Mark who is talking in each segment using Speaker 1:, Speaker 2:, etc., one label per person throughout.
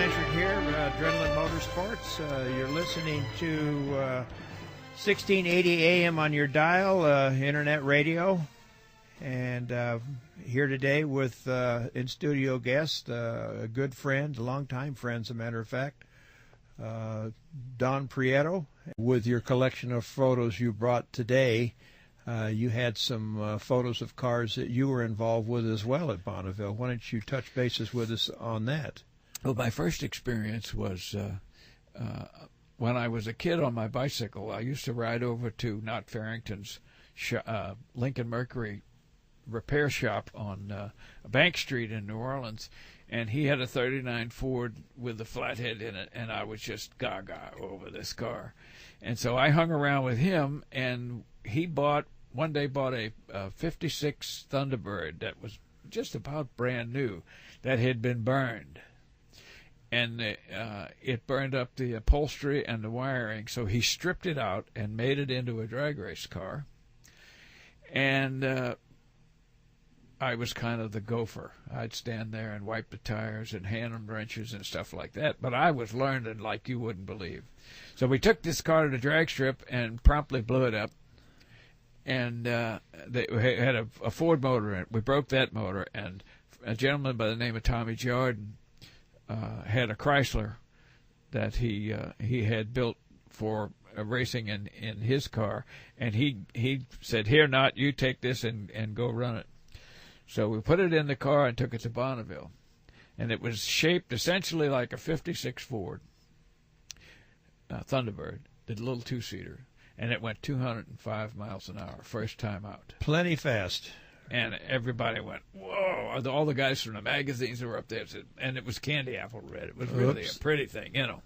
Speaker 1: Blanchard here, Adrenaline Motorsports. You're listening to 1680 AM on your dial, internet radio. And here today with in studio guest, a good friend, a longtime friend, as a matter of fact, Don Prieto. With your collection of photos you brought today, you had some photos of cars that you were involved with as well at Bonneville. Why don't you touch bases with us on that?
Speaker 2: Well, my first experience was when I was a kid on my bicycle. I used to ride over to Knott Farrington's Lincoln Mercury repair shop on Bank Street in New Orleans, and he had a 39 Ford with a flathead in it, and I was just gaga over this car. And so I hung around with him, and he one day bought a 56 Thunderbird that was just about brand new that had been burned. And it burned up the upholstery and the wiring, so he stripped it out and made it into a drag race car. And I was kind of the gopher. I'd stand there and wipe the tires and hand them wrenches and stuff like that. But I was learning like you wouldn't believe. So we took this car to the drag strip and promptly blew it up. And they had a Ford motor in it. We broke that motor, and a gentleman by the name of Tommy Jordan had a Chrysler that he had built for racing in his car, and he said, "Here, Knott, you take this and go run it." So we put it in the car and took it to Bonneville, and it was shaped essentially like a 56 Ford Thunderbird, the little two-seater, and it went 205 miles an hour first time out.
Speaker 1: Plenty fast.
Speaker 2: And everybody went, whoa. All the guys from the magazines were up there, and it was candy apple red. It was really a pretty thing, you know.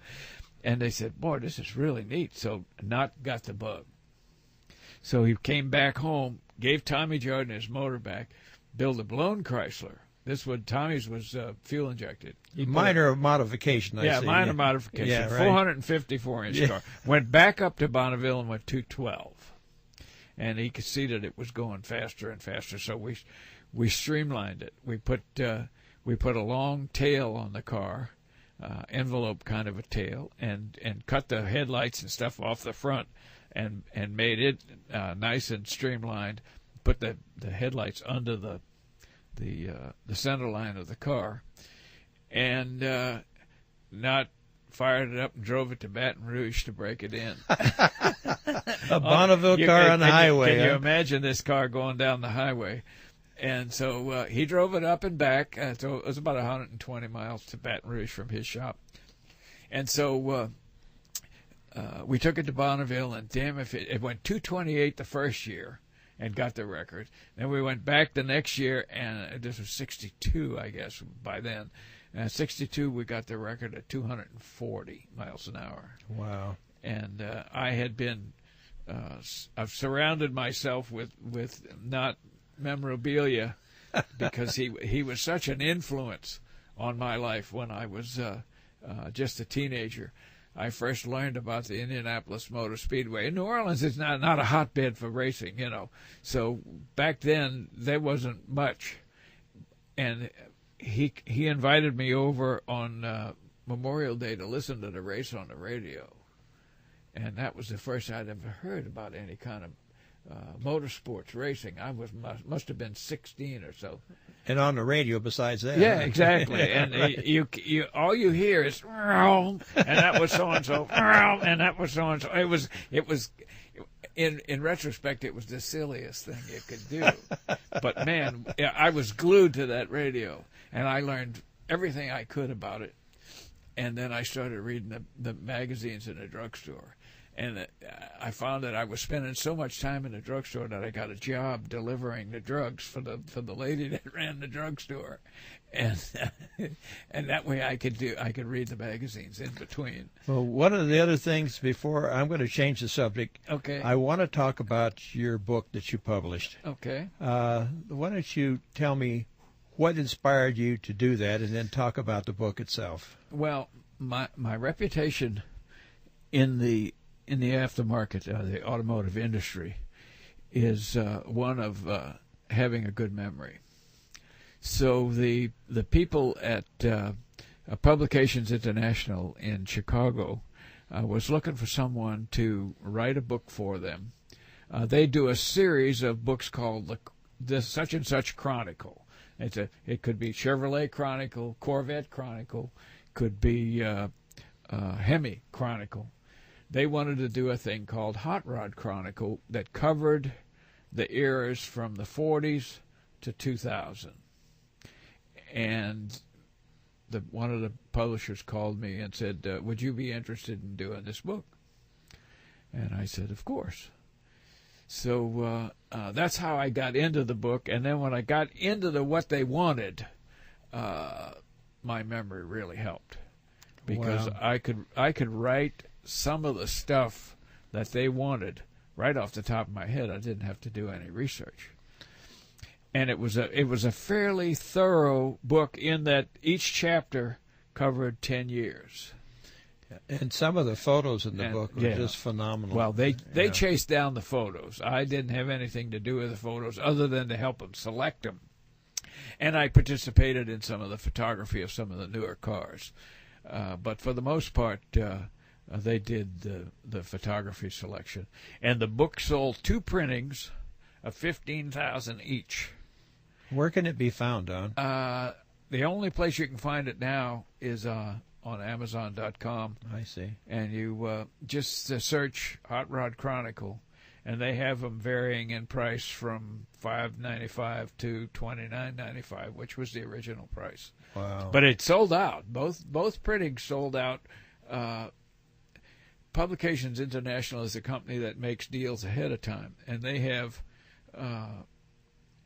Speaker 2: And they said, boy, this is really neat. So Knott got the bug. So he came back home, gave Tommy Jordan his motor back, built a blown Chrysler. Tommy's was fuel injected.
Speaker 1: Minor modification, I see.
Speaker 2: Minor modification.
Speaker 1: Yeah, right.
Speaker 2: 454-inch car. Went back up to Bonneville and went 212. And he could see that it was going faster and faster, so we streamlined it. We put a long tail on the car, envelope kind of a tail, and cut the headlights and stuff off the front, and made it nice and streamlined. Put the headlights under the center line of the car, and not fired it up and drove it to Baton Rouge to break it in.
Speaker 1: A Bonneville car on the highway.
Speaker 2: Can you imagine this car going down the highway? And so he drove it up and back. So it was about 120 miles to Baton Rouge from his shop. And so we took it to Bonneville, and damn if it went 228 the first year and got the record. Then we went back the next year, and this was 62, I guess, by then. 62, we got the record at 240 miles an hour.
Speaker 1: Wow.
Speaker 2: And I had been, I've surrounded myself with not memorabilia because he was such an influence on my life when I was just a teenager. I first learned about the Indianapolis Motor Speedway. New Orleans is not a hotbed for racing, you know. So back then there wasn't much. And he invited me over on Memorial Day to listen to the race on the radio. And that was the first I'd ever heard about any kind of motorsports racing. I must have been 16 or so.
Speaker 1: And on the radio besides that.
Speaker 2: Yeah, exactly. And you all you hear is, and that was so-and-so, and that was so-and-so. It was in retrospect, it was the silliest thing you could do. But, man, I was glued to that radio, and I learned everything I could about it. And then I started reading the magazines in the drugstore. And I found that I was spending so much time in the drugstore that I got a job delivering the drugs for the lady that ran the drugstore, and that way I could read the magazines in between.
Speaker 1: Well, one of the other things before I'm going to change the subject.
Speaker 2: Okay.
Speaker 1: I want to talk about your book that you published.
Speaker 2: Okay.
Speaker 1: Why don't you tell me what inspired you to do that, and then talk about the book itself?
Speaker 2: Well, my reputation in the aftermarket, the automotive industry, is one of having a good memory. So the people at Publications International in Chicago was looking for someone to write a book for them. They do a series of books called the Such and Such Chronicle. It could be Chevrolet Chronicle, Corvette Chronicle, could be Hemi Chronicle. They wanted to do a thing called Hot Rod Chronicle that covered the eras from the 40s to 2000. And one of the publishers called me and said, would you be interested in doing this book? And I said, of course. So that's how I got into the book. And then when I got into what they wanted, my memory really helped. Because wow. I could write some of the stuff that they wanted right off the top of my head. I didn't have to do any research. And it was a fairly thorough book in that each chapter covered 10 years.
Speaker 1: And some of the photos in the book were just phenomenal.
Speaker 2: Well, they chased down the photos. I didn't have anything to do with the photos other than to help them select them. And I participated in some of the photography of some of the newer cars. But for the most part, they did the photography selection. And the book sold 2 printings of 15,000 each.
Speaker 1: Where can it be found, Don?
Speaker 2: The only place you can find it now is on Amazon.com.
Speaker 1: I see. And
Speaker 2: you just search Hot Rod Chronicle, and they have them varying in price from $5.95 to $29.95, which was the original price.
Speaker 1: Wow!
Speaker 2: But it sold out. Both printings sold out. Publications International is a company that makes deals ahead of time, and they have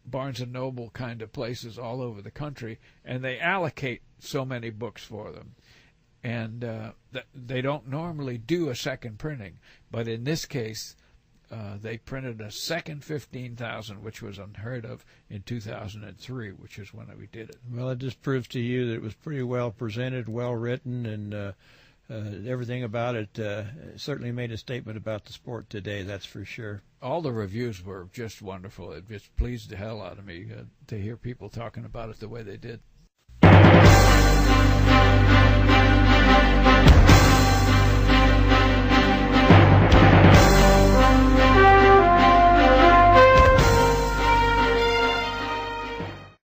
Speaker 2: Barnes and Noble kind of places all over the country, and they allocate so many books for them. And they don't normally do a second printing, but in this case, they printed a second 15,000, which was unheard of in 2003, which is when we did it.
Speaker 1: Well, it just proves to you that it was pretty well presented, well written, and everything about it certainly made a statement about the sport today, that's for sure.
Speaker 2: All the reviews were just wonderful. It just pleased the hell out of me to hear people talking about it the way they did.